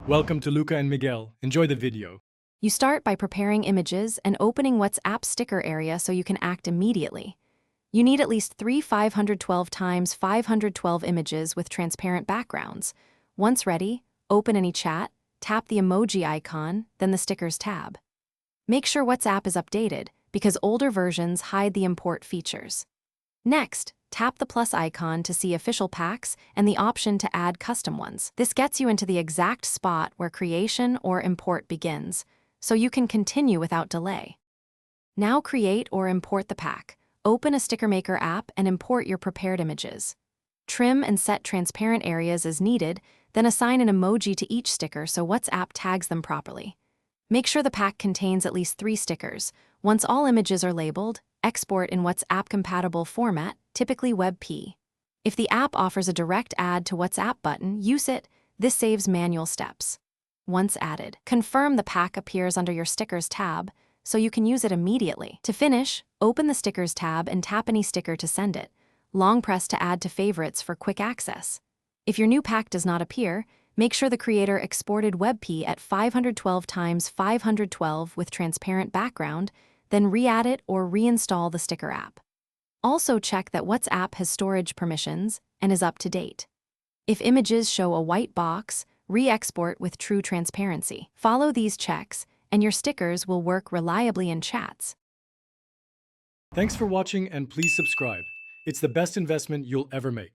Welcome to Luca and Miguel. Enjoy the video. You start by preparing images and opening WhatsApp sticker area so you can act immediately. You need at least 3 512 times 512 images with transparent backgrounds. Once ready, open any chat, tap the emoji icon, then the stickers tab. Make sure WhatsApp is updated because older versions hide the import features. Next, tap the plus icon to see official packs and the option to add custom ones. This gets you into the exact spot where creation or import begins, so you can continue without delay. Now create or import the pack. Open a Sticker Maker app and import your prepared images. Trim and set transparent areas as needed, then assign an emoji to each sticker so WhatsApp tags them properly. Make sure the pack contains at least 3 stickers. Once all images are labeled, export in WhatsApp-compatible format, typically WebP. If the app offers a direct add to WhatsApp button, use it. This saves manual steps. Once added, confirm the pack appears under your Stickers tab, so you can use it immediately. To finish, open the Stickers tab and tap any sticker to send it. Long press to add to favorites for quick access. If your new pack does not appear, make sure the creator exported WebP at 512 times 512 with transparent background, then re-add it or reinstall the sticker app. Also check that WhatsApp has storage permissions and is up to date. If images show a white box, re-export with true transparency. Follow these checks, and your stickers will work reliably in chats. Thanks for watching and please subscribe. It's the best investment you'll ever make.